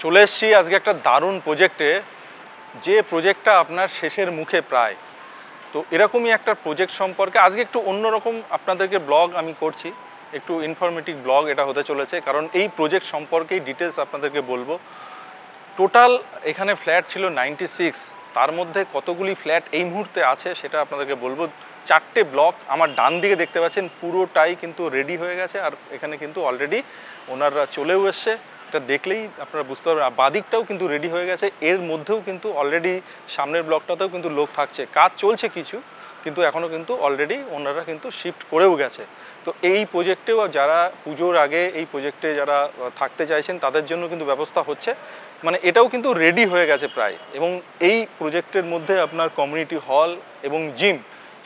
চলে এসেছি আজকে একটা দারুণ প্রজেক্টে, যে প্রজেক্টটা আপনার শেষের মুখে প্রায়। তো এরকমই একটা প্রজেক্ট সম্পর্কে আজকে একটু অন্যরকম আপনাদেরকে ব্লগ আমি করছি, একটু ইনফরমেটিভ ব্লগ এটা হতে চলেছে, কারণ এই প্রজেক্ট সম্পর্কেই ডিটেলস আপনাদেরকে বলবো। টোটাল এখানে ফ্ল্যাট ছিল 96, তার মধ্যে কতগুলি ফ্ল্যাট এই মুহূর্তে আছে সেটা আপনাদেরকে বলবো। 4টে ব্লক আমার ডান দিকে দেখতে পাচ্ছেন, পুরোটাই কিন্তু রেডি হয়ে গেছে, আর এখানে কিন্তু অলরেডি ওনাররা চলেও এসছে। এটা দেখলেই আপনারা বুঝতে পারবেন। বাদিকটাও কিন্তু রেডি হয়ে গেছে, এর মধ্যেও কিন্তু অলরেডি সামনের ব্লকটাতেও কিন্তু লোক থাকছে, কাজ চলছে কিছু, কিন্তু এখনও কিন্তু অলরেডি ওনারা কিন্তু শিফট করেও গেছে। তো এই প্রজেক্টেও যারা পুজোর আগে এই প্রজেক্টে যারা থাকতে চাইছেন তাদের জন্য কিন্তু ব্যবস্থা হচ্ছে, মানে এটাও কিন্তু রেডি হয়ে গেছে প্রায়। এবং এই প্রজেক্টের মধ্যে আপনার কমিউনিটি হল এবং জিম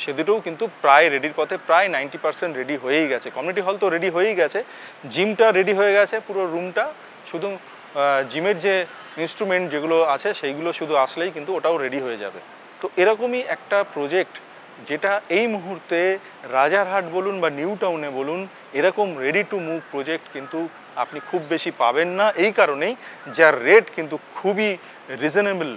সে দুটোও কিন্তু প্রায় রেডির পথে, প্রায় 90% রেডি হয়েই গেছে। কমিউনিটি হল তো রেডি হয়েই গেছে, জিমটা রেডি হয়ে গেছে পুরো রুমটা, শুধু জিমের যে ইনস্ট্রুমেন্ট যেগুলো আছে সেইগুলো শুধু আসলেই কিন্তু ওটাও রেডি হয়ে যাবে। তো এরকমই একটা প্রজেক্ট যেটা এই মুহূর্তে রাজারহাট বলুন বা নিউ টাউনে বলুন, এরকম রেডি টু মুভ প্রজেক্ট কিন্তু আপনি খুব বেশি পাবেন না। এই কারণেই যার রেট কিন্তু খুবই রিজনেবল,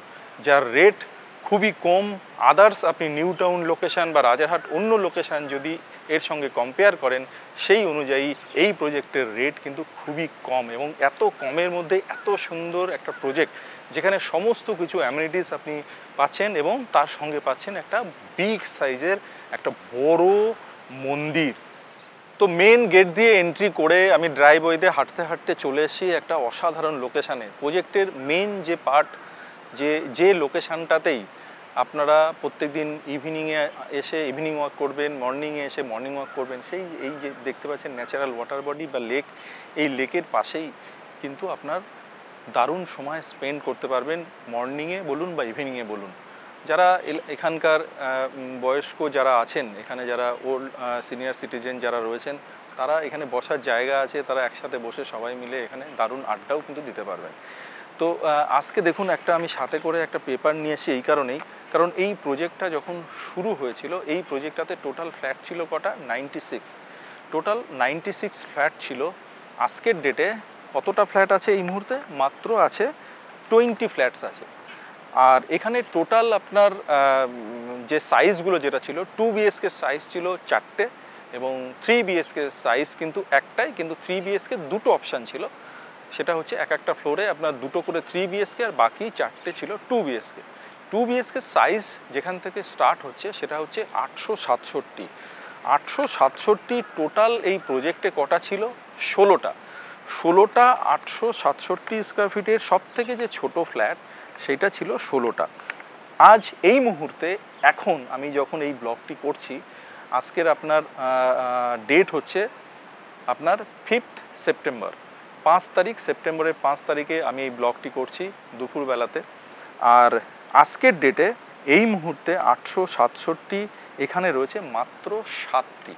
যার রেট খুবই কম। আদার্স আপনি নিউ টাউন লোকেশান বা রাজারহাট অন্য লোকেশান যদি এর সঙ্গে কম্পেয়ার করেন, সেই অনুযায়ী এই প্রজেক্টের রেট কিন্তু খুবই কম, এবং এত কমের মধ্যে এত সুন্দর একটা প্রজেক্ট যেখানে সমস্ত কিছু অ্যামিনিটিস আপনি পাচ্ছেন, এবং তার সঙ্গে পাচ্ছেন একটা বিগ সাইজের একটা বড় মন্দির। তো মেন গেট দিয়ে এন্ট্রি করে আমি ড্রাইভওয়েতে হাঁটতে হাঁটতে চলে এসেছি একটা অসাধারণ লোকেশানে। প্রজেক্টের মেন যে পার্ট, যে লোকেশানটাতেই আপনারা প্রত্যেক দিন ইভিনিংয়ে এসে ইভিনিং ওয়াক করবেন, মর্নিংয়ে এসে মর্নিং ওয়াক করবেন, সেই এই যে দেখতে পাচ্ছেন ন্যাচারাল ওয়াটার বডি বা লেক, এই লেকের পাশেই কিন্তু আপনার দারুণ সময় স্পেন্ড করতে পারবেন, মর্নিংয়ে বলুন বা ইভিনিংয়ে বলুন। যারা এখানকার বয়স্ক যারা আছেন, এখানে যারা ওল্ড সিনিয়র সিটিজেন যারা রয়েছেন, তারা এখানে বসার জায়গা আছে, তারা একসাথে বসে সবাই মিলে এখানে দারুণ আড্ডাও কিন্তু দিতে পারবেন। তো আজকে দেখুন একটা আমি সাথে করে একটা পেপার নিয়ে এসেছি এই কারণেই, কারণ এই প্রজেক্টটা যখন শুরু হয়েছিল এই প্রজেক্টটাতে টোটাল ফ্ল্যাট ছিল কটা, 96। টোটাল 96 ফ্ল্যাট ছিল। আজকের ডেটে কতটা ফ্ল্যাট আছে এই মুহূর্তে? মাত্র আছে 20 ফ্ল্যাটস আছে। আর এখানে টোটাল আপনার যে সাইজগুলো যেটা ছিল, 2 BHK সাইজ ছিল 4টে, এবং 3 BHK সাইজ কিন্তু একটাই, কিন্তু 3 BHK দুটো অপশান ছিল। সেটা হচ্ছে এক একটা ফ্লোরে আপনার দুটো করে 3 BHK, আর বাকি 4টে ছিল 2 BHK। 2 BHK সাইজ যেখান থেকে স্টার্ট হচ্ছে সেটা হচ্ছে 867। 867 টোটাল এই প্রজেক্টে কটা ছিল? 16টা। 867 স্কোয়ার ফিটের সব থেকে যে ছোট ফ্ল্যাট সেটা ছিল 16টা। আজ এই মুহূর্তে এখন আমি যখন এই ব্লগটি করছি, আজকের আপনার ডেট হচ্ছে আপনার 5 সেপ্টেম্বর, 5 তারিখ, সেপ্টেম্বরের 5 তারিখে আমি এই ব্লগটি করছি দুপুরবেলাতে। আর আজকের ডেটে এই মুহূর্তে 867 এখানে রয়েছে মাত্র 7টি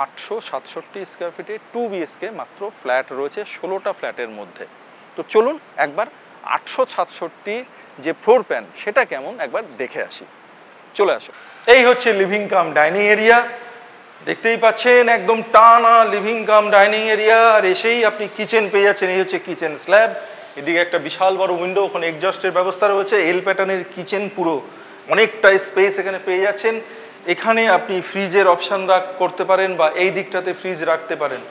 867 স্কোয়ার ফিটে 2 BHK মাত্র ফ্ল্যাট রয়েছে 16টা ফ্ল্যাটের মধ্যে। তো চলুন একবার 867 যে ফ্লোর প্ল্যান সেটা কেমন একবার দেখে আসি। চলে আসো। এই হচ্ছে লিভিং কাম ডাইনিং এরিয়া, দেখতেই পাচ্ছেন একদম টানা লিভিং কাম ডাইনিং এরিয়া। আর এসেই আপনি কিচেন পেয়ে যাচ্ছেন, এই হচ্ছে কিচেন স্ল্যাব, এদিকে একটা বিশাল বড় উইন্ডো, ওখানে এক্সজস্টের ব্যবস্থা রয়েছে। এল প্যাটার্নের কিচেন, পুরো অনেকটা স্পেস এখানে পেয়ে যাচ্ছেন। এখানে আপনি ফ্রিজের অপশান করতে পারেন, বা এই দিকটাতে ফ্রিজ রাখতে পারেন।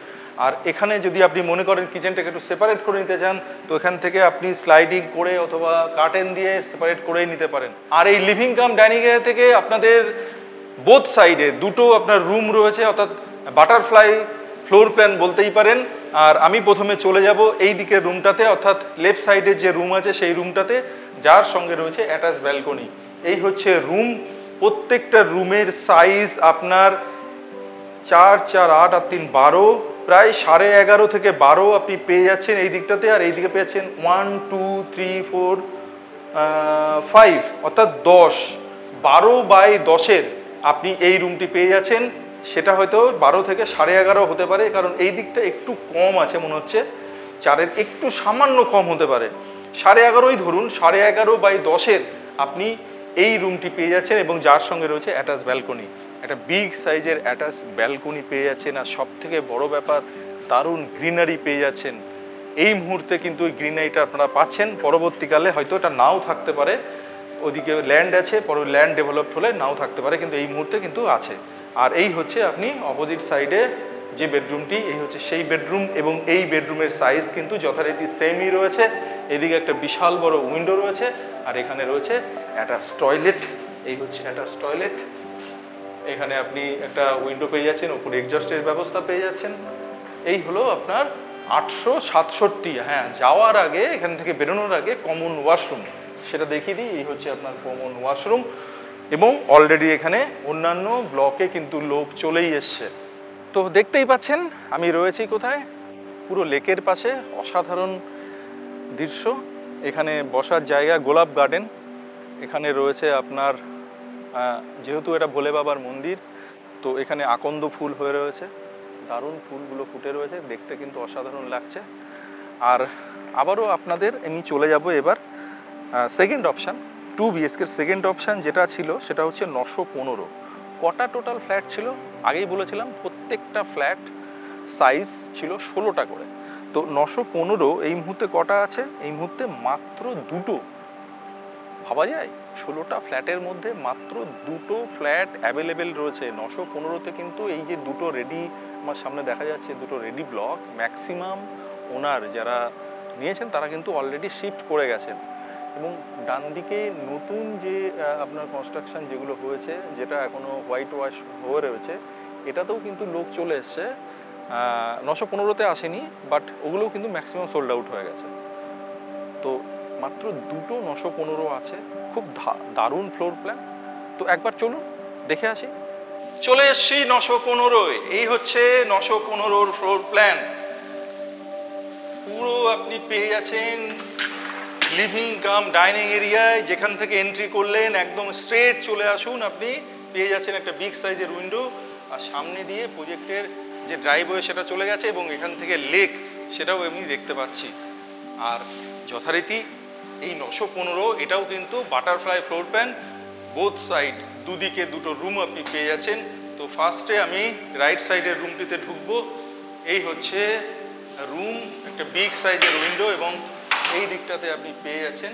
আর এখানে যদি আপনি মনে করেন কিচেনটাকে একটু সেপারেট করে নিতে চান, তো এখান থেকে আপনি স্লাইডিং করে অথবা কার্টেন দিয়ে সেপারেট করেই নিতে পারেন। আর এই লিভিং কাম ডাইনিং এরিয়া থেকে আপনাদের বোথ সাইডে দুটো আপনার রুম রয়েছে, অর্থাৎ বাটারফ্লাই ফ্লোর প্ল্যান বলতেই পারেন। আর আমি প্রথমে চলে যাব এই দিকের রুমটাতে, অর্থাৎ লেফট সাইডের যে রুম আছে সেই রুমটাতে, যার সঙ্গে রয়েছে অ্যাটাচ ব্যালকনি। এই হচ্ছে রুম। প্রত্যেকটা রুমের সাইজ আপনার 4, 4, 8 আর 3, 12, প্রায় 11.5 থেকে 12 আপনি পেয়ে যাচ্ছেন এই দিকটাতে। আর এই দিকে পেয়ে যাচ্ছেন 1, 2, 3, 4, 5, অর্থাৎ 10, 12x10 আপনি এই রুমটি পেয়ে যাচ্ছেন। সেটা হয়তো 12 থেকে 11.5 হতে পারে, কারণ এই দিকটা একটু কম আছে মনে হচ্ছে, 4-এর একটু সামান্য কম হতে পারে, 11.5ই ধরুন। 11.5x10 আপনি এই রুমটি পেয়ে যাচ্ছেন, এবং যার সঙ্গে রয়েছে অ্যাটাচ ব্যালকনি। একটা বিগ সাইজের অ্যাটাচ ব্যালকনি পেয়ে যাচ্ছেন। আর সব থেকে বড় ব্যাপার, দারুণ গ্রিনারি পেয়ে যাচ্ছেন। এই মুহূর্তে কিন্তু ওই গ্রিনারিটা আপনারা পাচ্ছেন। পরবর্তীকালে হয়তো এটা নাও থাকতে পারে, ওদিকে ল্যান্ড আছে, পরে ল্যান্ড ডেভেলপড হলে নাও থাকতে পারে, কিন্তু এই মুহূর্তে কিন্তু আছে। আর এই হচ্ছে আপনি অপোজিট সাইডে যে বেডরুমটি, এই হচ্ছে সেই বেডরুম, এবং এই বেডরুমের সাইজ কিন্তু যথারীতি সেমই রয়েছে। এদিকে একটা বিশাল বড় উইন্ডো রয়েছে, আর এখানে রয়েছে অ্যাটাচ টয়লেট। এই হচ্ছে অ্যাটাচ টয়লেট। এখানে আপনি একটা উইন্ডো পেয়ে যাচ্ছেন, উপরে এক্সজস্টের ব্যবস্থা পেয়ে যাচ্ছেন। এই হলো আপনার 867। হ্যাঁ, যাওয়ার আগে এখান থেকে বেরোনোর আগে কমন ওয়াশরুম সেটা দেখিয়ে দিই। এই হচ্ছে আপনার কমন ওয়াশরুম, এবং অলরেডি এখানে অন্যান্য ব্লকে কিন্তু লোক চলেই এসছে। তো দেখতেই পাচ্ছেন আমি রয়েছি কোথায়, পুরো লেকের পাশে। অসাধারণ দৃশ্য। এখানে বসার জায়গা, গোলাপ গার্ডেন। এখানে রয়েছে আপনার, যেহেতু এটা ভোলে বাবার মন্দির, তো এখানে আকন্দ ফুল হয়ে রয়েছে, দারুণ ফুলগুলো ফুটে রয়েছে, দেখতে কিন্তু অসাধারণ লাগছে। আর আবারও আপনাদের আমি চলে যাব এবার second option, 2 BHK second option যেটা ছিল সেটা হচ্ছে 915। কটা টোটাল ফ্ল্যাট ছিল আগেই বলেছিলাম, প্রত্যেকটা ফ্ল্যাট সাইজ ছিল 16টা করে। তো 915 এই মুহূর্তে কটা আছে? এই মুহূর্তে মাত্র দুটো। ভাবা যায় 16টা ফ্ল্যাটের মধ্যে মাত্র দুটো ফ্ল্যাট অ্যাভেলেবেল রয়েছে 915-তে। কিন্তু এই যে দুটো রেডি আমার সামনে দেখা যাচ্ছে, দুটো রেডি ব্লক, ম্যাক্সিমাম ওনার যারা নিয়েছেন তারা কিন্তু অলরেডি শিফট করে গেছেন। এবং ডান দিকে নতুন যে আপনার কনস্ট্রাকশন যেগুলো হয়েছে, যেটা এখনও হোয়াইট ওয়াশ হয়ে রয়েছে, এটাতেও কিন্তু লোক চলে এসছে। 915-তে আসেনি, বাট ওগুলোও কিন্তু ম্যাক্সিমাম সোল্ড আউট হয়ে গেছে। তো মাত্র দুটো 915 আছে। খুব দারুণ ফ্লোর প্ল্যান। তো একবার চলুন দেখে আসি। চলে এসছি 915-য়। এই হচ্ছে 915-র ফ্লোর প্ল্যান। পুরো আপনি পেয়ে যাচ্ছেন লিভিং কাম ডাইনিং এরিয়ায়। যেখান থেকে এন্ট্রি করলেন একদম স্ট্রেট চলে আসুন, আপনি পেয়ে যাচ্ছেন একটা বিগ সাইজের উইন্ডো, আর সামনে দিয়ে প্রজেক্টের যে ড্রাইভওয়ে সেটা চলে গেছে, এবং এখান থেকে লেক সেটাও এমনি দেখতে পাচ্ছি। আর যথারীতি এই 915 এটাও কিন্তু butterfly floor plan. Both side দুদিকে দুটো রুম আপনি পেয়ে যাচ্ছেন। তো ফার্স্টে আমি রাইট সাইডের রুমটিতে ঢুকবো। এই হচ্ছে রুম, একটা বিগ সাইজের উইন্ডো, এবং এই দিকটাতে আপনি পেয়ে যাচ্ছেন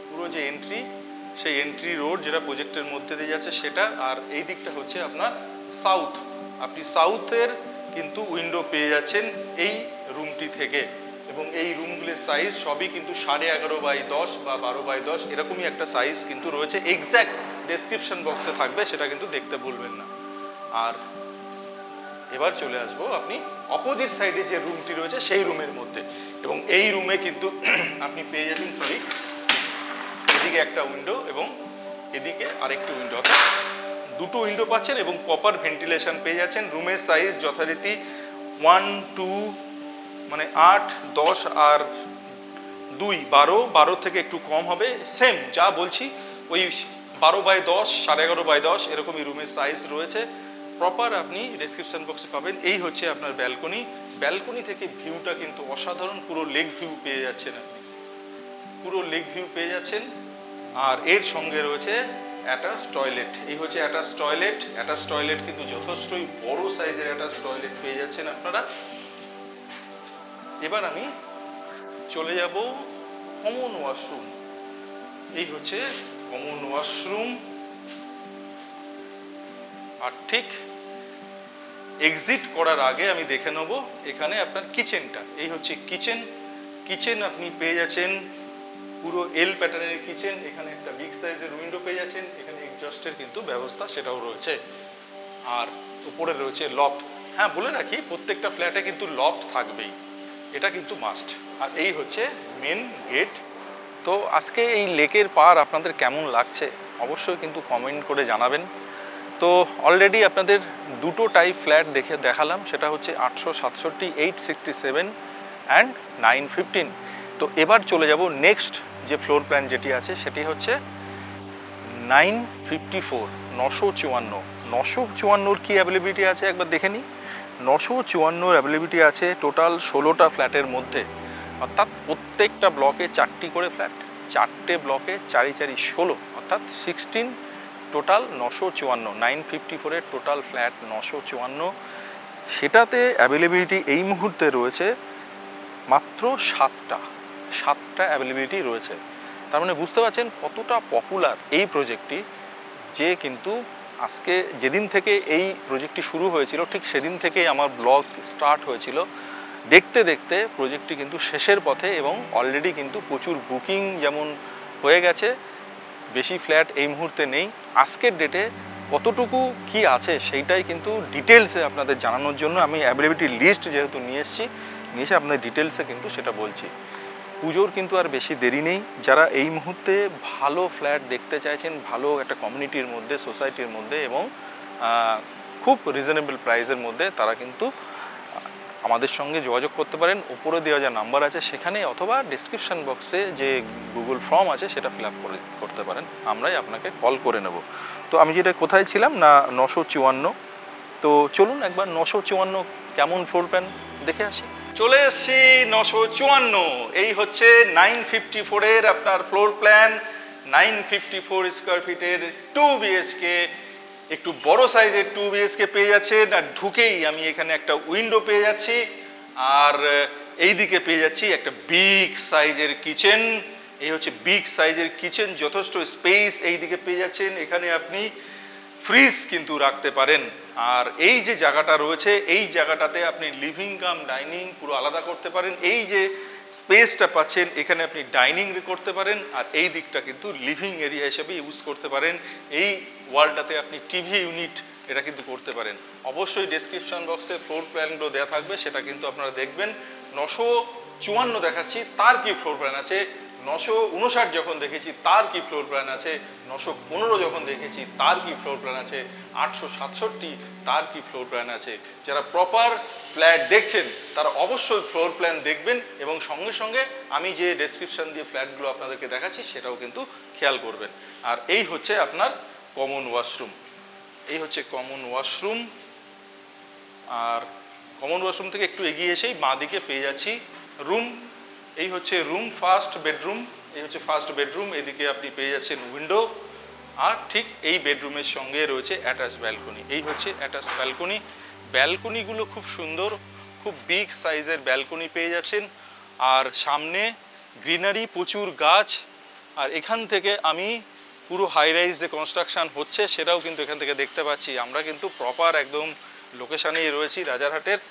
পুরো যে এন্ট্রি, সেই এন্ট্রি রোড যেটা প্রজেক্টের মধ্যে দিয়ে যাচ্ছে সেটা। আর এই দিকটা হচ্ছে আপনার সাউথ। আপনি সাউথের কিন্তু উইন্ডো পেয়ে যাচ্ছেন এই রুমটি থেকে। এবং এই রুমগুলির সাইজ সবই কিন্তু 11.5x10 বা 12x10 এরকমই একটা সাইজ কিন্তু রয়েছে। এক্স্যাক্ট ডেসক্রিপশন বক্সে থাকবে, সেটা কিন্তু দেখতে ভুলবেন না। আর এবার চলে আসবো আপনি অপোজিট সাইডে যে রুমটি রয়েছে সেই রুমের মধ্যে। এবং এই রুমে কিন্তু আপনি পেয়ে যাচ্ছেন, এদিকে একটা উইন্ডো এবং এদিকে আরেকটি উইন্ডো, অর্থাৎ দুটো উইন্ডো পাচ্ছেন এবং প্রপার ভেন্টিলেশন পেয়ে যাচ্ছেন। রুমের সাইজ যথারীতি 1, 2 মানে 8, 10 আর 2 12 থেকে একটু কম হবে। সেম যা বলছি ওই 12x10, 11.5x10 এরকমই রুমের সাইজ রয়েছে। প্রপার আপনি ডেসক্রিপশন বক্সে পাবেন। এই হচ্ছে আপনার ব্যালকনি। ব্যালকনি থেকে ভিউটা কিন্তু অসাধারণ, পুরো লেক ভিউ পেয়ে যাচ্ছেন আপনি, পুরো লেক ভিউ পেয়ে যাচ্ছেন। আর এর সঙ্গে রয়েছে অ্যাটাচ টয়লেট। এই হচ্ছে অ্যাটাচ টয়লেট। অ্যাটাচ টয়লেট কিন্তু যথেষ্টই বড় সাইজের অ্যাটাচ টয়লেট পেয়ে যাচ্ছেন আপনারা। এবার আমি চলে যাব কমন ওয়াশরুম। এই হচ্ছে কমন ওয়াশরুম। আর ঠিক এক্সিট করার আগে আমি দেখে নেব এখানে আপনার কিচেনটা। এই হচ্ছে কিচেন। কিচেন আপনি পেয়ে যাচ্ছেন পুরো এল প্যাটার্নের কিচেন। এখানে একটা বিগ সাইজের উইন্ডো পেয়ে যাচ্ছেন, এখানে এক্সজস্টের কিন্তু ব্যবস্থা সেটাও রয়েছে। আর উপরে রয়েছে লফট। হ্যাঁ, বলে রাখি প্রত্যেকটা ফ্ল্যাটে কিন্তু লফট থাকবেই, এটা কিন্তু মাস্ট। আর এই হচ্ছে মেন গেট। তো আজকে এই লেকের পার আপনাদের কেমন লাগছে অবশ্যই কিন্তু কমেন্ট করে জানাবেন। তো অলরেডি আপনাদের দুটো টাইপ ফ্ল্যাট দেখালাম, সেটা হচ্ছে 867, 867 অ্যান্ড 915। তো এবার চলে যাব নেক্সট যে ফ্লোর প্ল্যান যেটি আছে সেটি হচ্ছে 954, 954। 954-র কী অ্যাভেলেবিলিটি আছে একবার দেখে নিই। 954-র অ্যাভেলেবিলিটি আছে টোটাল 16টা ফ্ল্যাটের মধ্যে, অর্থাৎ প্রত্যেকটা ব্লকে 4টি করে ফ্ল্যাট, 4টে ব্লকে 4 4 16, অর্থাৎ 16 টোটাল 954। 954-এর total flat 954। সেটাতে অ্যাভেলেবিলিটি এই মুহূর্তে রয়েছে মাত্র 7টা অ্যাভেলেবিলিটি রয়েছে। তার মানে বুঝতে পারছেন কতটা পপুলার এই প্রজেক্টটি, যে কিন্তু আজকে যেদিন থেকে এই প্রজেক্টটি শুরু হয়েছিল ঠিক সেদিন থেকেই আমার ব্লগ স্টার্ট হয়েছিল। দেখতে দেখতে প্রজেক্টটি কিন্তু শেষের পথে এবং অলরেডি কিন্তু প্রচুর বুকিং যেমন হয়ে গেছে, বেশি ফ্ল্যাট এই মুহূর্তে নেই। আজকের ডেটে কতটুকু কি আছে সেইটাই কিন্তু ডিটেলসে আপনাদের জানানোর জন্য আমি অ্যাভেলেবিলিটি লিস্ট যেহেতু নিয়ে এসে আপনাদের ডিটেলসে কিন্তু সেটা বলছি। পুজোর কিন্তু আর বেশি দেরি নেই। যারা এই মুহূর্তে ভালো ফ্ল্যাট দেখতে চাইছেন, ভালো একটা কমিউনিটির মধ্যে, সোসাইটির মধ্যে এবং খুব রিজনেবল প্রাইসের মধ্যে, তারা কিন্তু আমাদের সঙ্গে যোগাযোগ করতে পারেন। উপরে দেওয়া যা নাম্বার আছে সেখানে, অথবা ডিসক্রিপশান বক্সে যে গুগল ফর্ম আছে সেটা ফিল আপ করতে পারেন, আমরাই আপনাকে কল করে নেব। তো আমি যেটা কোথায় ছিলাম না, 954। তো চলুন একবার 954 কেমন ফ্লোর প্ল্যান দেখে আসি। চলে এসছি 954। এই হচ্ছে 954-এর আপনার ফ্লোর প্ল্যান। 954 স্কোয়ার ফিটের 2 BHK, একটু বড় সাইজের 2 BHK পেয়ে যাচ্ছেন। আর ঢুকেই আমি এখানে একটা উইন্ডো পেয়ে যাচ্ছি, আর এই দিকে পেয়ে যাচ্ছি একটা বিগ সাইজের কিচেন। এই হচ্ছে বিগ সাইজের কিচেন, যথেষ্ট স্পেস এই দিকে পেয়ে যাচ্ছেন। এখানে আপনি ফ্রিজ কিন্তু রাখতে পারেন। আর এই যে জায়গাটা রয়েছে, এই জায়গাটাতে আপনি লিভিং কাম ডাইনিং পুরো আলাদা করতে পারেন। এই যে স্পেসটা পাচ্ছেন এখানে আপনি ডাইনিং করতে পারেন, আর এই দিকটা কিন্তু লিভিং এরিয়া হিসেবে ইউজ করতে পারেন। এই ওয়ালটাতে আপনি টিভি ইউনিট এটা কিন্তু করতে পারেন। অবশ্যই ডেসক্রিপশন বক্সে ফ্লোর প্ল্যানগুলো দেওয়া থাকবে, সেটা কিন্তু আপনারা দেখবেন। 954 দেখাচ্ছি, তার কি ফ্লোর প্ল্যান আছে। 959 যখন দেখেছি তার কি ফ্লোর প্ল্যান আছে। 915 যখন দেখেছি তার কি ফ্লোর প্ল্যান আছে। 867 তার কি ফ্লোর প্ল্যান আছে। যারা প্রপার ফ্ল্যাট দেখছেন তারা অবশ্যই ফ্লোর প্ল্যান দেখবেন, এবং সঙ্গে সঙ্গে আমি যে ডেসক্রিপশন দিয়ে ফ্ল্যাটগুলো আপনাদেরকে দেখাচ্ছি সেটাও কিন্তু খেয়াল করবেন। আর এই হচ্ছে আপনার কমন ওয়াশরুম। এই হচ্ছে কমন ওয়াশরুম। আর কমন ওয়াশরুম থেকে একটু এগিয়ে এসেই বাঁ দিকে পেয়ে যাচ্ছি রুম। এই হচ্ছে রুম, ফার্স্ট বেডরুম। এই হচ্ছে ফার্স্ট বেডরুম। এদিকে আপনি পেয়ে যাচ্ছেন উইন্ডো, আর ঠিক এই বেডরুমের সঙ্গে রয়েছে অ্যাটাচ ব্যালকনি। এই হচ্ছে অ্যাটাচ ব্যালকনি। ব্যালকনিগুলো খুব সুন্দর, খুব বিগ সাইজের ব্যালকনি পেয়ে যাচ্ছেন। আর সামনে গ্রিনারি, প্রচুর গাছ। আর এখান থেকে আমি পুরো হাই রাইজ যে কনস্ট্রাকশন হচ্ছে সেটাও কিন্তু এখান থেকে দেখতে পাচ্ছি। আমরা কিন্তু প্রপার একদম লোকেশানেই রয়েছি রাজারহাটের।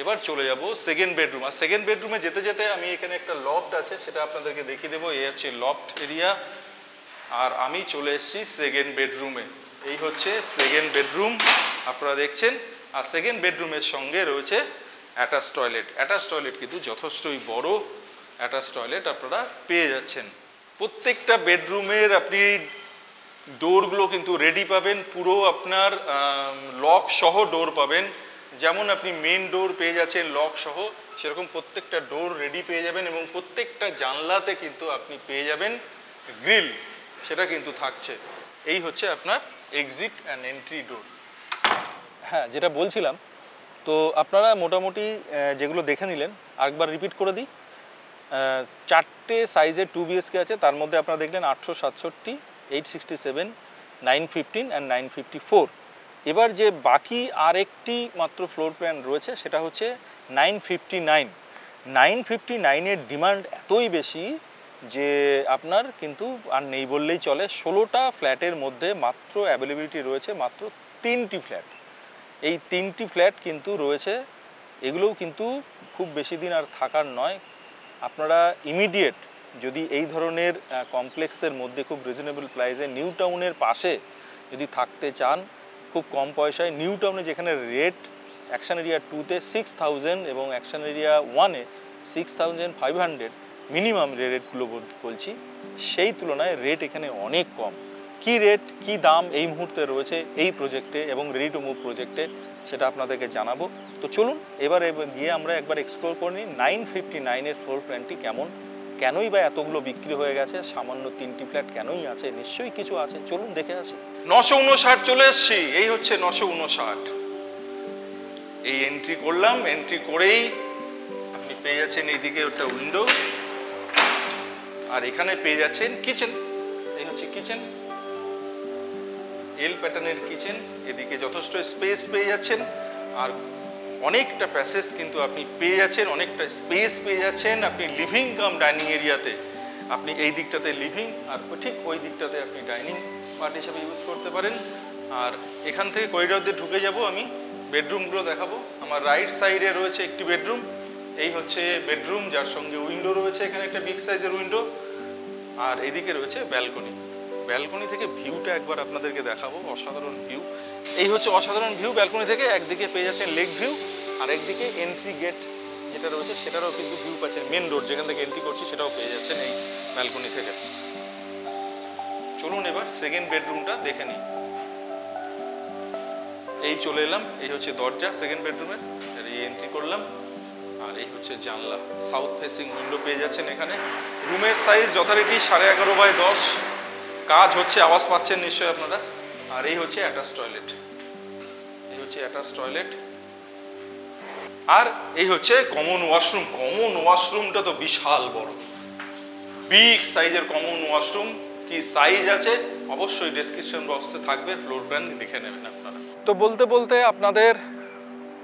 এবার চলে যাব সেকেন্ড বেডরুম। আর সেকেন্ড বেডরুমে যেতে যেতে আমি এখানে একটা লফট আছে সেটা আপনাদেরকে দেখিয়ে দেবো। এই হচ্ছে লফট এরিয়া। আর আমি চলে এসেছি সেকেন্ড বেডরুমে। এই হচ্ছে সেকেন্ড বেডরুম আপনারা দেখছেন। আর সেকেন্ড বেডরুমের সঙ্গে রয়েছে অ্যাটাচ টয়লেট। অ্যাটাচ টয়লেট কিন্তু যথেষ্টই বড় অ্যাটাচ টয়লেট আপনারা পেয়ে যাচ্ছেন। প্রত্যেকটা বেডরুমের আপনি ডোরগুলো কিন্তু রেডি পাবেন, পুরো আপনার লক সহ ডোর পাবেন। যেমন আপনি মেন ডোর পেয়ে যাচ্ছেন লক সহ, সেরকম প্রত্যেকটা ডোর রেডি পেয়ে যাবেন, এবং প্রত্যেকটা জানলাতে কিন্তু আপনি পেয়ে যাবেন গ্রিল, সেটা কিন্তু থাকছে। এই হচ্ছে আপনার এক্সিট অ্যান্ড এন্ট্রি ডোর। হ্যাঁ, যেটা বলছিলাম, তো আপনারা মোটামুটি যেগুলো দেখে নিলেন আরেকবার রিপিট করে দিই। 4টে সাইজের 2 BHK আছে, তার মধ্যে আপনারা দেখলেন 867, 867, 915 অ্যান্ড 954। এবার যে বাকি আরেকটি মাত্র ফ্লোর প্ল্যান রয়েছে সেটা হচ্ছে 959। 959-এর ডিমান্ড এতই বেশি যে আপনার কিন্তু আর নেই বললেই চলে। 16টা ফ্ল্যাটের মধ্যে মাত্র অ্যাভেলেবিলিটি রয়েছে মাত্র 3টি ফ্ল্যাট। এই 3টি ফ্ল্যাট কিন্তু রয়েছে, এগুলোও কিন্তু খুব বেশি দিন আর থাকার নয়। আপনারা ইমিডিয়েট যদি এই ধরনের কমপ্লেক্সের মধ্যে খুব রিজনেবল প্রাইসে নিউ টাউনের পাশে যদি থাকতে চান, খুব কম পয়সায়, নিউ টাউনে যেখানে রেট অ্যাকশন এরিয়া 2-তে 6000 এবং অ্যাকশন এরিয়া 1-এ 6500 মিনিমাম রেটগুলো বলছি, সেই তুলনায় রেট এখানে অনেক কম। কি রেট, কি দাম এই মুহূর্তে রয়েছে এই প্রজেক্টে এবং রেডি টু মুভ প্রজেক্টে, সেটা আপনাদেরকে জানাবো। তো চলুন এবার গিয়ে আমরা একবার এক্সপ্লোর করে নিই 959-এর ফ্লোর প্ল্যানটি কেমন, কেনই বা এতগুলো বিক্রি হয়ে গেছে, সামান্য 3টি ফ্ল্যাট কেনই আছে, নিশ্চয়ই কিছু আছে। চলুন দেখে আসি। 959 চলে এসছি। এই হচ্ছে 959। এই এন্ট্রি করলাম, এন্ট্রি করেই আপনি পেয়ে যাচ্ছেন এইদিকে একটা উইন্ডো, আর এখানে পেয়ে যাচ্ছেন কিচেন। এই হচ্ছে কিচেন, এল প্যাটার্নের কিচেন। এদিকে যথেষ্ট স্পেস পেয়ে যাচ্ছেন, আর অনেকটা প্যাসেজ কিন্তু আপনি পেয়ে যাচ্ছেন, অনেকটা স্পেস পেয়ে যাচ্ছেন। আপনি লিভিং কাম ডাইনিং এরিয়াতে আপনি এই দিকটাতে লিভিং আর ঠিক ওই দিকটাতে আপনি ডাইনিং পার্ট হিসাবে ইউজ করতে পারেন। আর এখান থেকে করিডোর দিয়ে ঢুকে যাব, আমি বেডরুমগুলো দেখাবো। আমার রাইট সাইডে রয়েছে একটি বেডরুম, এই হচ্ছে বেডরুম, যার সঙ্গে উইন্ডো রয়েছে, এখানে একটা বিগ সাইজের উইন্ডো। আর এদিকে রয়েছে ব্যালকনি। ব্যালকনি থেকে ভিউটা একবার আপনাদেরকে দেখাবো, অসাধারণ ভিউ। এই হচ্ছে অসাধারণ ভিউ ব্যালকনি থেকে। একদিকে পেয়ে যাচ্ছেন লেক ভিউ, আর একদিকে এন্ট্রি গেট যেটা রয়েছে সেটারও কিন্তু ভিউ পাচ্ছেন। মেন রোড যেখান থেকে এন্ট্রি করছি সেটাও পেয়ে যাচ্ছেন এই ব্যালকনি থেকে। চলুন এবার সেকেন্ড বেডরুমটা দেখে নিই। এই চলে এলাম, এই হচ্ছে দরজা সেকেন্ড বেডরুমের, এই এন্ট্রি করলাম। আর এই হচ্ছে জানলা, সাউথ ফেসিং উইন্ডো পেয়ে যাচ্ছেন এখানে। রুমের সাইজ যথারীতি 11.5x10, কাজ হচ্ছে, আওয়াজ পাচ্ছেন নিশ্চয়ই আপনারা। আর এই হচ্ছে অ্যাটাচ টয়লেট, এই হচ্ছে অ্যাটাচ টয়লেট। আর এই হচ্ছে কমন ওয়াশরুম। কমন ওয়াশরুমটা তো বিশাল বড়, বিগ সাইজের কমন ওয়াশরুম। কি সাইজ আছে অবশ্যই ডেসক্রিপশন বক্সে থাকবে, ফ্লোর প্ল্যান দেখে নেবেন আপনারা। তো বলতে বলতে আপনাদের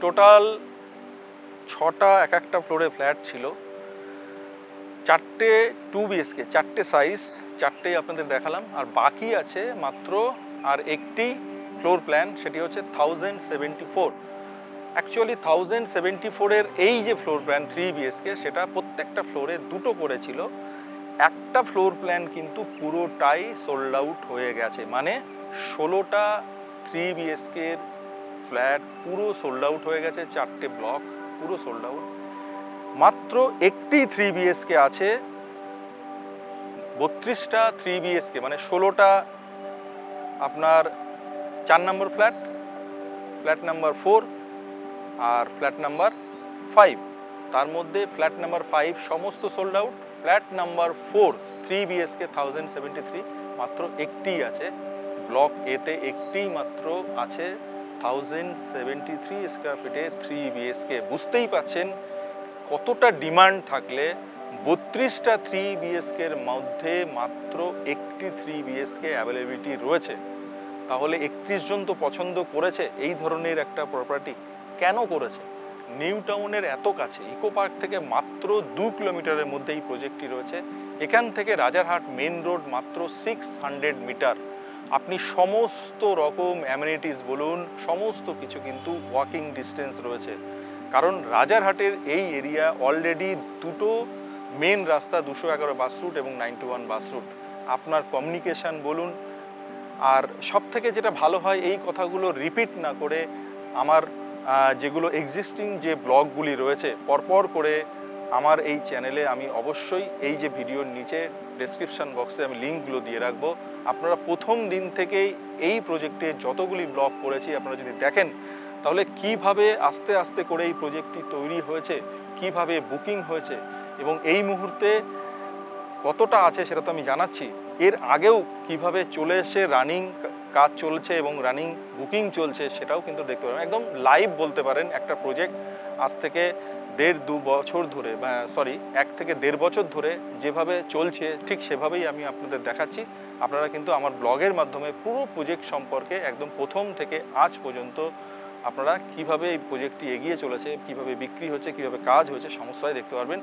টোটাল 6টা এক একটা ফ্লোরে ফ্ল্যাট ছিল, 4টে 2 BHK, 4টে সাইজ, 4টেই আপনাদের দেখালাম। আর বাকি আছে মাত্র আর একটি ফ্লোর প্ল্যান, সেটি হচ্ছে 1074। অ্যাকচুয়ালি 1074-এর এই যে ফ্লোর প্ল্যান 3 BHK, সেটা প্রত্যেকটা ফ্লোরে 2টো করেছিল। একটা ফ্লোর প্ল্যান কিন্তু পুরোটাই সোল্ড আউট হয়ে গেছে, মানে 16টা 3 BHK-এর ফ্ল্যাট পুরো সোল্ড আউট হয়ে গেছে, 4টে ব্লক পুরো সোল্ড আউট। মাত্র একটি 3 BHK আছে, 32টা 3 BHK, মানে 16টা আপনার 4 নম্বর ফ্ল্যাট, ফ্ল্যাট নাম্বার 4 আর ফ্ল্যাট নাম্বার 5। তার মধ্যে ফ্ল্যাট নাম্বার 5 সমস্ত sold out. Flat number 4 3 BHK 1073 মাত্র একটিই আছে। ব্লক এতে একটিই মাত্র আছে 1073 স্কোয়ার ফিটে 3 BHK। বুঝতেই পাচ্ছেন কতটা ডিমান্ড থাকলে 32টা 3 BHK-এর মধ্যে মাত্র একটি 3 BHK অ্যাভেলেবিলিটি রয়েছে। তাহলে 31 জন তো পছন্দ করেছে এই ধরনের একটা প্রপার্টি। কেন করেছে? নিউ টাউনের এত কাছে, ইকো পার্ক থেকে মাত্র 2 কিলোমিটারের মধ্যে এই প্রজেক্টটি রয়েছে। এখান থেকে রাজারহাট মেন রোড মাত্র 600 মিটার। আপনি সমস্ত রকম অ্যামিনিটিস বলুন, সমস্ত কিছু কিন্তু ওয়াকিং ডিস্টেন্স রয়েছে। কারণ রাজারহাটের এই এরিয়া অলরেডি 2টো মেন রাস্তা, 211 বাস রুট এবং 91 বাস রুট। আপনার কমিউনিকেশান বলুন, আর সব থেকে যেটা ভালো হয়, এই কথাগুলো রিপিট না করে আমার যেগুলো এক্সিস্টিং যে ব্লগগুলি রয়েছে পরপর করে আমার এই চ্যানেলে আমি অবশ্যই এই যে ভিডিওর নিচে ডেসক্রিপশন বক্সে আমি লিঙ্কগুলো দিয়ে রাখবো। আপনারা প্রথম দিন থেকেই এই প্রজেক্টে যতগুলি ব্লগ করেছি আপনারা যদি দেখেন, তাহলে কিভাবে আস্তে আস্তে করে এই প্রজেক্টটি তৈরি হয়েছে, কিভাবে বুকিং হয়েছে এবং এই মুহূর্তে কতটা আছে সেটা তো আমি জানাচ্ছি। এর আগেও কিভাবে চলে এসে রানিং কাজ চলছে এবং রানিং বুকিং চলছে সেটাও কিন্তু দেখতে পারেন। একদম লাইভ বলতে পারেন একটা প্রজেক্ট। আজ থেকে 1.5-2 বছর ধরে, 1 থেকে 1.5 বছর ধরে যেভাবে চলছে ঠিক সেভাবেই আমি আপনাদের দেখাচ্ছি। আপনারা কিন্তু আমার ব্লগের মাধ্যমে পুরো প্রজেক্ট সম্পর্কে একদম প্রথম থেকে আজ পর্যন্ত আপনারা কিভাবে এই প্রজেক্টটি এগিয়ে চলেছে, কিভাবে বিক্রি হচ্ছে, কিভাবে কাজ হয়েছে সমস্তটাই দেখতে পারবেন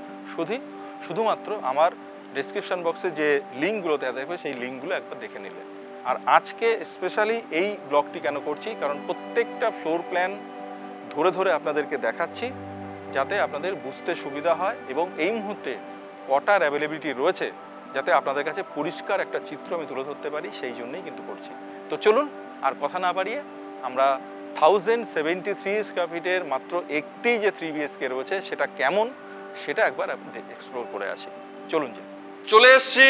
শুধুমাত্র আমার ডেসক্রিপশন বক্সে যে লিঙ্কগুলো দেওয়া থাকবে সেই লিঙ্কগুলো একবার দেখে নিলে। আর আজকে স্পেশালি এই ব্লগটি কেন করছি, কারণ প্রত্যেকটা ফ্লোর প্ল্যান ধরে ধরে আপনাদেরকে দেখাচ্ছি যাতে আপনাদের বুঝতে সুবিধা হয় এবং এই মুহূর্তে কটার অ্যাভেলেবিলিটি রয়েছে যাতে আপনাদের কাছে পরিষ্কার একটা চিত্র আমি তুলে ধরতে পারি, সেই জন্যই কিন্তু করছি। তো চলুন আর কথা না বাড়িয়ে আমরা 1073 স্কোয়ার ফিটের মাত্র একটি যে 3 BHK রয়েছে সেটা কেমন সেটা একবার এক্সপ্লোর করে আসি। চলুন চলে এসছি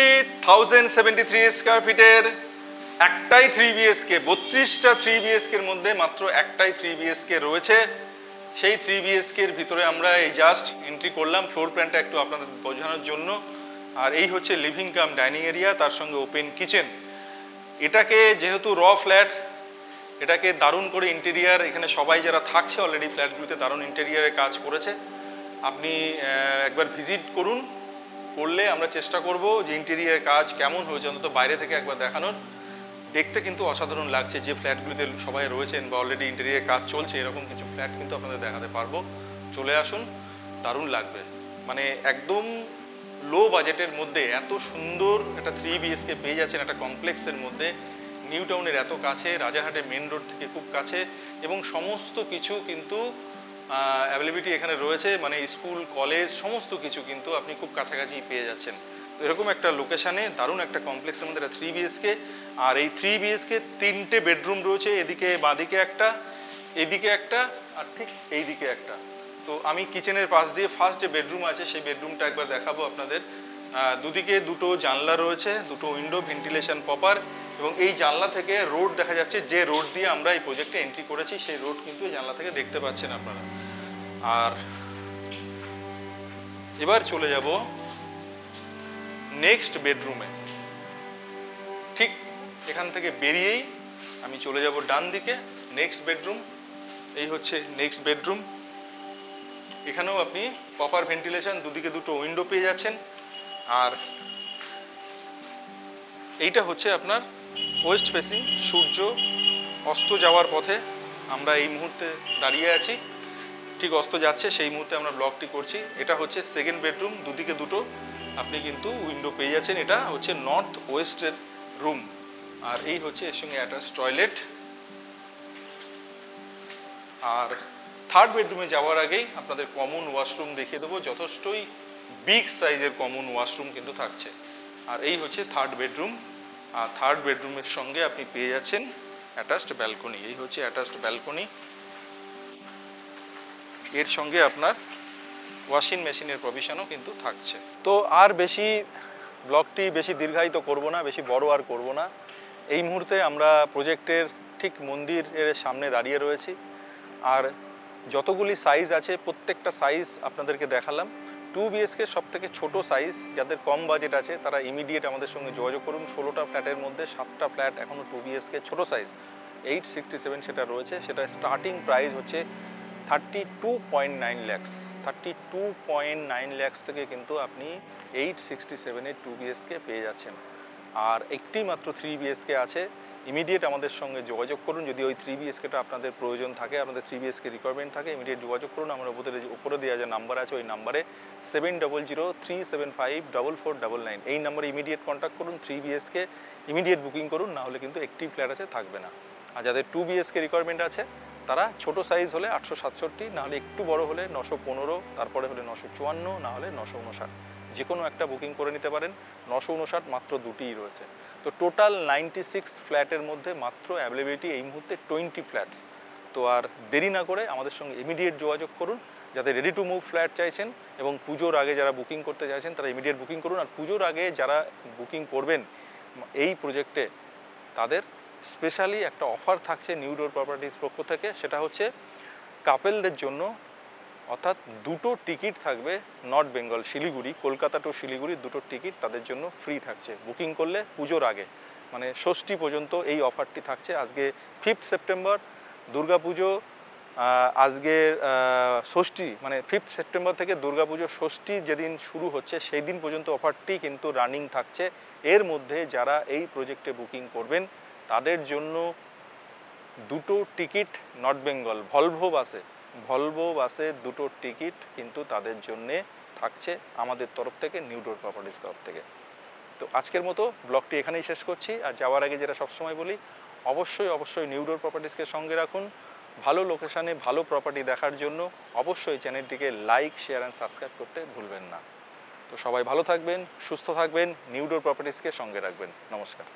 1073 স্কোয়ার ফিটের একটাই 3 BHK। 32টা 3 BHK-এর মধ্যে মাত্র একটাই 3 BHK রয়েছে। সেই 3 BHK-এর ভিতরে আমরা এই জাস্ট এন্ট্রি করলাম ফ্লোর প্ল্যানটা একটু আপনাদের বোঝানোর জন্য। আর এই হচ্ছে লিভিং কাম ডাইনিং এরিয়া, তার সঙ্গে ওপেন কিচেন। এটাকে যেহেতু র ফ্ল্যাট, এটাকে দারুণ করে ইন্টেরিয়ার, এখানে সবাই যারা থাকছে অলরেডি ফ্ল্যাটগুলিতে দারুণ ইন্টেরিয়ারের কাজ করেছে। আপনি একবার ভিজিট করলে আমরা চেষ্টা করব যে ইন্টেরিয়ার কাজ কেমন হয়েছে অন্তত বাইরে থেকে একবার দেখানোর। দেখতে কিন্তু অসাধারণ লাগছে। যে ফ্ল্যাটগুলিতে সবাই রয়েছেন বা অলরেডি ইন্টেরিয়ার কাজ চলছে, এরকম কিছু ফ্ল্যাট কিন্তু আপনাদের দেখাতে পারবো। চলে আসুন, দারুণ লাগবে। মানে একদম লো বাজেটের মধ্যে এত সুন্দর একটা 3 BHK পেয়ে যাচ্ছেন একটা কমপ্লেক্সের মধ্যে, নিউ টাউনের এত কাছে, রাজারহাটের মেন রোড থেকে খুব কাছে, এবং সমস্ত কিছু কিন্তু অ্যাভেলেবিলিটি এখানে রয়েছে। মানে স্কুল, কলেজ সমস্ত কিছু কিন্তু আপনি খুব কাছাকাছি পেয়ে যাচ্ছেন। তো এরকম একটা লোকেশানে দারুণ একটা কমপ্লেক্সের মধ্যে একটা 3 BHK। আর এই 3 BHK 3টে বেডরুম রয়েছে, এদিকে বাঁদিকে একটা, এদিকে একটা, আর ঠিক এইদিকে একটা। তো আমি কিচেনের পাশ দিয়ে ফার্স্ট যে বেডরুম আছে সেই বেডরুমটা একবার দেখাবো আপনাদের। দুদিকে দুটো জানলা রয়েছে, দুটো উইন্ডো, ভেন্টিলেশন প্রপার, এবং এই জানলা থেকে রোড দেখা যাচ্ছে। যে রোড দিয়ে আমরা এই প্রজেক্টে এন্ট্রি করেছি সেই রোড কিন্তু এই জানলা থেকে দেখতে পাচ্ছেন আপনারা। আর এবার চলে যাব নেক্সট বেডরুমে। ঠিক এখান থেকে বেরিয়েই আমি চলে যাব ডান দিকে, নেক্সট বেডরুম। এই হচ্ছে নেক্সট বেডরুম। এখানেও আপনি প্রপার ভেন্টিলেশন, দুদিকে দুটো উইন্ডো পেয়ে যাচ্ছেন। আর এইটা হচ্ছে আপনার ওয়েস্ট ফেসিং, সূর্য অস্ত যাওয়ার পথে আমরা এই মুহূর্তে দাঁড়িয়ে আছি। ঠিক অস্ত যাচ্ছে সেই মুহূর্তে আমরা ব্লগটি করছি। এটা হচ্ছে সেকেন্ড বেডরুম, দুদিকে দুটো আপনি কিন্তু উইন্ডো পেয়ে যাচ্ছেন। এটা হচ্ছে নর্থ ওয়েস্টের রুম। আর এই হচ্ছে এর সঙ্গে অ্যাটাচ টয়লেট। আর থার্ড বেডরুমে যাওয়ার আগেই আপনাদের কমন ওয়াশরুম দেখিয়ে দেবো। যথেষ্টই বিগ সাইজের কমন ওয়াশরুম কিন্তু থাকছে। আর এই হচ্ছে থার্ড বেডরুম। আর থার্ড বেডরুমের সঙ্গে আপনি পেয়ে যাচ্ছেন অ্যাটাচড ব্যালকনি। এই হচ্ছে অ্যাটাচড ব্যালকনি। এর সঙ্গে আপনার ওয়াশিং মেশিনের প্রভিশনও কিন্তু থাকছে। তো আর বেশি ব্লগটি বেশি দীর্ঘায়িত করব না, বেশি বড় আর করব না। এই মুহূর্তে আমরা প্রজেক্টের ঠিক মন্দিরের সামনে দাঁড়িয়ে রয়েছি। আর যতগুলি সাইজ আছে প্রত্যেকটা সাইজ আপনাদেরকে দেখালাম। 2 BHK সব থেকে ছোটো সাইজ, যাদের কম বাজেট আছে তারা ইমিডিয়েট আমাদের সঙ্গে যোগাযোগ করুন। 16টা ফ্ল্যাটের মধ্যে 7টা ফ্ল্যাট এখনও 2 BHK ছোটো সাইজ 867 সেটা রয়েছে। সেটা স্টার্টিং প্রাইস হচ্ছে 32.9 lakhs। 32.9 lakhs থেকে কিন্তু আপনি 867-এর 2 BHK পেয়ে যাচ্ছেন। আর একটি মাত্র 3 BHK আছে। ইমিডিয়েট আমাদের সঙ্গে যোগাযোগ করুন। যদি ওই 3 BHKটা আপনাদের প্রয়োজন থাকে, আপনাদের 3 BHK রিকোয়ারমেন্ট থাকে, ইমিডিয়েট যোগাযোগ করুন। আমার উপরে দেওয়া যে নাম্বার আছে ওই নাম্বারে 7003754499 এই নাম্বারে ইমিডিয়েট কন্ট্যাক্ট করুন। 3 BHK ইমিডিয়েট বুকিং করুন, না হলে কিন্তু একটি ফ্ল্যাট আছে, থাকবে না। আর যাদের 2 BHK রিকোয়ারমেন্ট আছে তারা ছোট সাইজ হলে 867, না হলে একটু বড় হলে 915, তারপরে হলে 954, না হলে 959, যে কোনো একটা বুকিং করে নিতে পারেন। 959 মাত্র দুটিই রয়েছে। তো টোটাল 96 ফ্ল্যাটের মধ্যে মাত্র অ্যাভেলেবিলিটি এই মুহূর্তে 20 ফ্ল্যাটস। তো আর দেরি না করে আমাদের সঙ্গে ইমিডিয়েট যোগাযোগ করুন। যাদের রেডি টু মুভ ফ্ল্যাট চাইছেন এবং পুজোর আগে যারা বুকিং করতে চাইছেন তারা ইমিডিয়েট বুকিং করুন। আর পুজোর আগে যারা বুকিং করবেন এই প্রজেক্টে তাদের স্পেশালি একটা অফার থাকছে নিউ ডোর প্রপার্টিজ পক্ষ থেকে। সেটা হচ্ছে কাপেলদের জন্য, অর্থাৎ দুটো টিকিট থাকবে নর্থ বেঙ্গল, শিলিগুড়ি, কলকাতা টু শিলিগুড়ি দুটো টিকিট তাদের জন্য ফ্রি থাকছে বুকিং করলে পুজোর আগে। মানে ষষ্ঠী পর্যন্ত এই অফারটি থাকছে। আজকে 5 সেপ্টেম্বর দুর্গাপুজো, আজকে ষষ্ঠী, মানে 5 সেপ্টেম্বর থেকে দুর্গাপুজো ষষ্ঠী যেদিন শুরু হচ্ছে সেই দিন পর্যন্ত অফারটি কিন্তু রানিং থাকছে। এর মধ্যে যারা এই প্রজেক্টে বুকিং করবেন তাদের জন্য দুটো টিকিট নর্থ বেঙ্গল ভলভো বাসে দুটো টিকিট কিন্তু তাদের জন্যে থাকছে আমাদের তরফ থেকে, নিউ ডোর প্রপার্টিজ তরফ থেকে। তো আজকের মতো ব্লগটি এখানেই শেষ করছি। আর যাওয়ার আগে যেটা সবসময় বলি, অবশ্যই নিউ ডোর প্রপার্টিজকে সঙ্গে রাখুন। ভালো লোকেশানে ভালো প্রপার্টি দেখার জন্য অবশ্যই চ্যানেলটিকে লাইক, শেয়ার অ্যান্ড সাবস্ক্রাইব করতে ভুলবেন না। তো সবাই ভালো থাকবেন, সুস্থ থাকবেন, নিউ ডোর প্রপার্টিজকে সঙ্গে রাখবেন। নমস্কার।